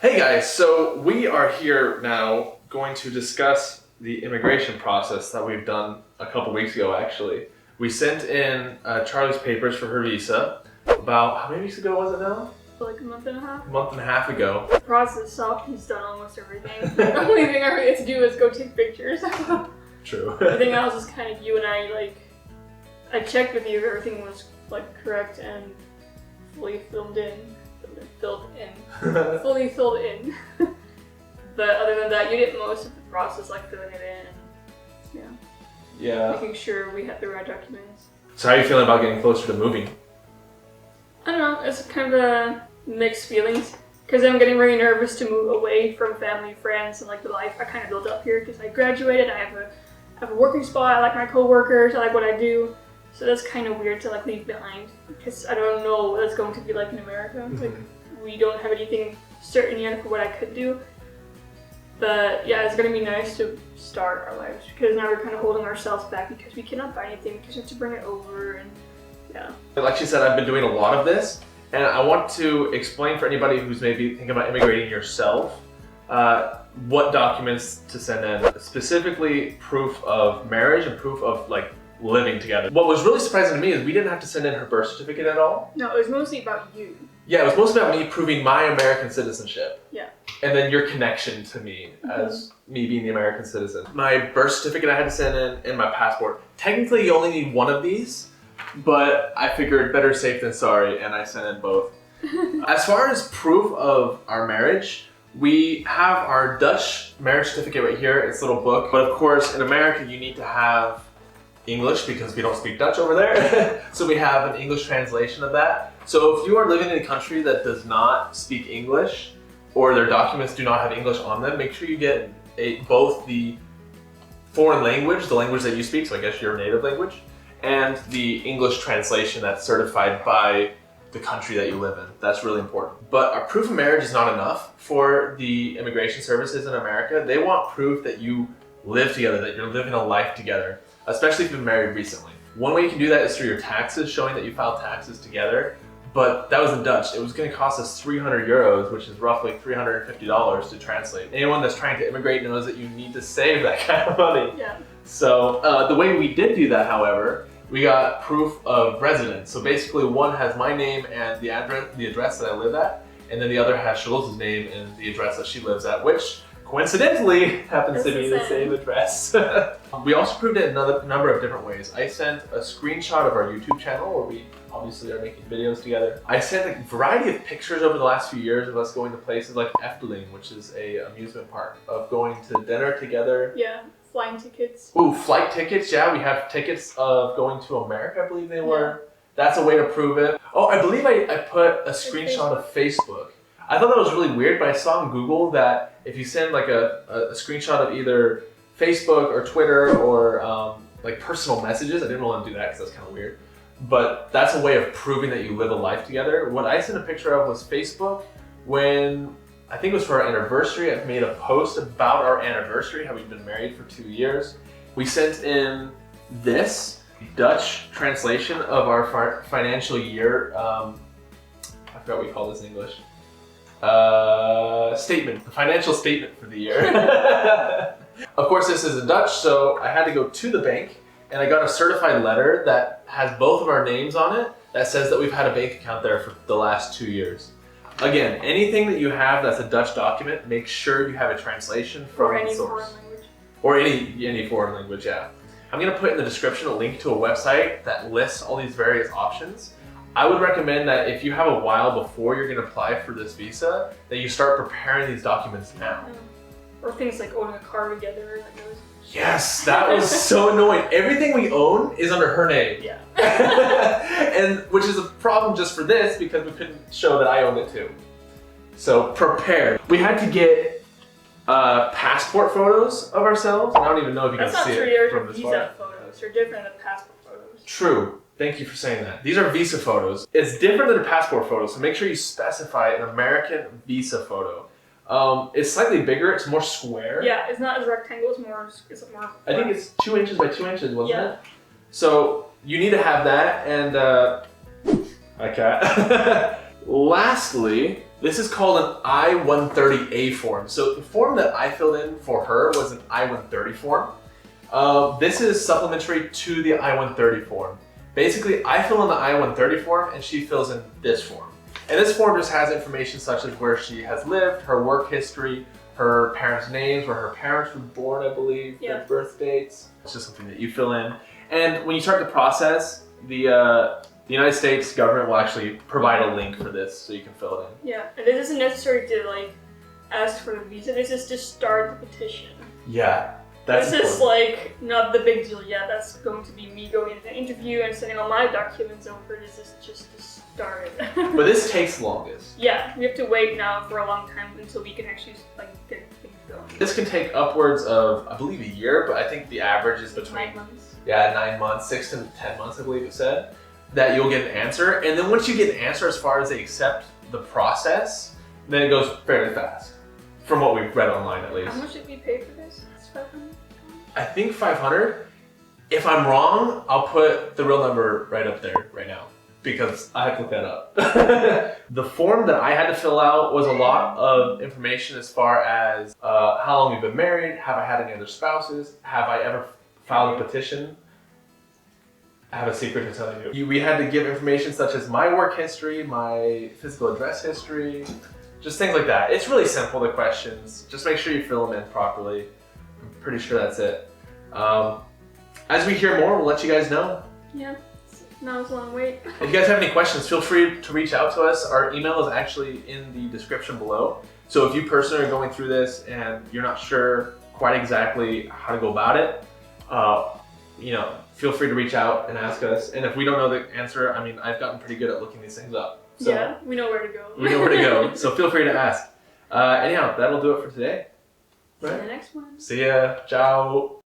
Hey guys, so we are here now going to discuss the immigration process that we've done a couple weeks ago actually. We sent in Charlie's papers for her visa about, how many weeks ago was it now? Like a month and a half? A month and a half ago. The process itself, he's done almost everything. The only thing I really have to do is go take pictures. True. Everything else is kind of you and I checked with you if everything was like correct and fully filled in. Fully filled in. But other than that, you did most of the process, like filling it in and making sure we had the right documents. So how are you feeling about getting closer to moving? I don't know, it's kind of a mixed feelings because I'm getting really nervous to move away from family, friends, and like the life I kind of built up here because I graduated, I have a working spot, I like my co-workers, I like what I do. So that's kind of weird to like leave behind because I don't know what it's going to be like in America. Like we don't have anything certain yet for what I could do. But yeah, it's gonna be nice to start our lives because now we're kind of holding ourselves back because we cannot buy anything because we have to bring it over and yeah. Like she said, I've been doing a lot of this and I want to explain for anybody who's maybe thinking about immigrating yourself what documents to send in, specifically proof of marriage and proof of like living together. What was really surprising to me is we didn't have to send in her birth certificate at all. No, it was mostly about you. Yeah, it was mostly about me proving my American citizenship. Yeah. And then your connection to me as me being the American citizen. My birth certificate I had to send in and my passport. Technically you only need one of these, but I figured better safe than sorry and I sent in both. As far as proof of our marriage, we have our Dutch marriage certificate right here. It's a little book. But of course in America you need to have English because we don't speak Dutch over there. So we have an English translation of that. So if you are living in a country that does not speak English or their documents do not have English on them, make sure you get both the foreign language, the language that you speak, so I guess your native language, and the English translation that's certified by the country that you live in. That's really important. But our proof of marriage is not enough for the immigration services in America. They want proof that you live together, that you're living a life together, especially if you've been married recently. One way you can do that is through your taxes, showing that you filed taxes together. But that was in Dutch. It was going to cost us 300 euros, which is roughly $350 to translate. Anyone that's trying to immigrate knows that you need to save that kind of money. Yeah. So the way we did do that, however, we got proof of residence. So basically one has my name and the address that I live at, and then the other has Charlotte's name and the address that she lives at, which coincidentally happens to be the same address. We also proved it in a number of different ways. I sent a screenshot of our YouTube channel where we obviously are making videos together. I sent a variety of pictures over the last few years of us going to places like Efteling, which is a amusement park, of going to dinner together. Yeah, flying tickets. Ooh, flight tickets, yeah. We have tickets of going to America, I believe they were. Yeah. That's a way to prove it. Oh, I believe I put a screenshot of Facebook. I thought that was really weird, but I saw on Google that if you send like a screenshot of either Facebook or Twitter or like personal messages, I didn't want to do that because that's kind of weird, but that's a way of proving that you live a life together. What I sent a picture of was Facebook when, I think it was for our anniversary. I made a post about our anniversary, how we've been married for 2 years. We sent in this Dutch translation of our financial year, I forgot what we call this in English. Statement, the financial statement for the year. Of course this is in Dutch, so I had to go to the bank and I got a certified letter that has both of our names on it that says that we've had a bank account there for the last 2 years. Again, anything that you have that's a Dutch document, make sure you have a translation from the source. Or any foreign language, yeah. I'm gonna put in the description a link to a website that lists all these various options. I would recommend that if you have a while before you're going to apply for this visa, that you start preparing these documents now. Or things like owning a car together. Like those. Yes, that was so annoying. Everything we own is under her name. Yeah. And which is a problem just for this because we couldn't show that I owned it too. So prepare. We had to get passport photos of ourselves. I don't even know if you can see it from this far. Visa photos are different than passport photos. True. Thank you for saying that. These are visa photos. It's different than a passport photo, so make sure you specify an American visa photo. It's slightly bigger, it's more square. Yeah, it's not as rectangle, it's more I think it's 2 inches by 2 inches, wasn't it? So you need to have that, and okay. Lastly, This is called an I-130A form. So the form that I filled in for her was an I-130 form. This is supplementary to the I-130 form. Basically, I fill in the I-130 form and she fills in this form. And this form just has information such as where she has lived, her work history, her parents' names, where her parents were born, I believe, their birth dates. It's just something that you fill in. And when you start the process, the United States government will actually provide a link for this so you can fill it in. Yeah, and this isn't necessary to like ask for the visa. This is to start the petition. Yeah, that's This is like not the big deal yet. That's going to be me going to an interview and sending all my documents over. This is just to start it. But this takes longest. Yeah, we have to wait now for a long time until we can actually like get things going. This can take upwards of, I believe, a year, but I think the average is between 9 months. Yeah, 9 months, 6 to 10 months, I believe it said, that you'll get an answer. And then once you get an answer, as far as they accept the process, then it goes fairly fast. From what we've read online, at least. How much did we pay for this? It's 500. I think 500. If I'm wrong, I'll put the real number right up there right now because I have to look that up. The form that I had to fill out was a lot of information as far as how long we've been married, have I had any other spouses, have I ever filed a petition. I have a secret to tell you. We had to give information such as my work history, my physical address history, just things like that. It's really simple, the questions. Just make sure you fill them in properly. I'm pretty sure that's it. As we hear more, we'll let you guys know. Yeah, now it's a long wait. If you guys have any questions, feel free to reach out to us. Our email is actually in the description below. So if you personally are going through this and you're not sure quite exactly how to go about it, feel free to reach out and ask us. And if we don't know the answer, I mean, I've gotten pretty good at looking these things up. So yeah, we know where to go. we know where to go. So feel free to ask. Anyhow, that'll do it for today. See you in the next one. See ya. Ciao.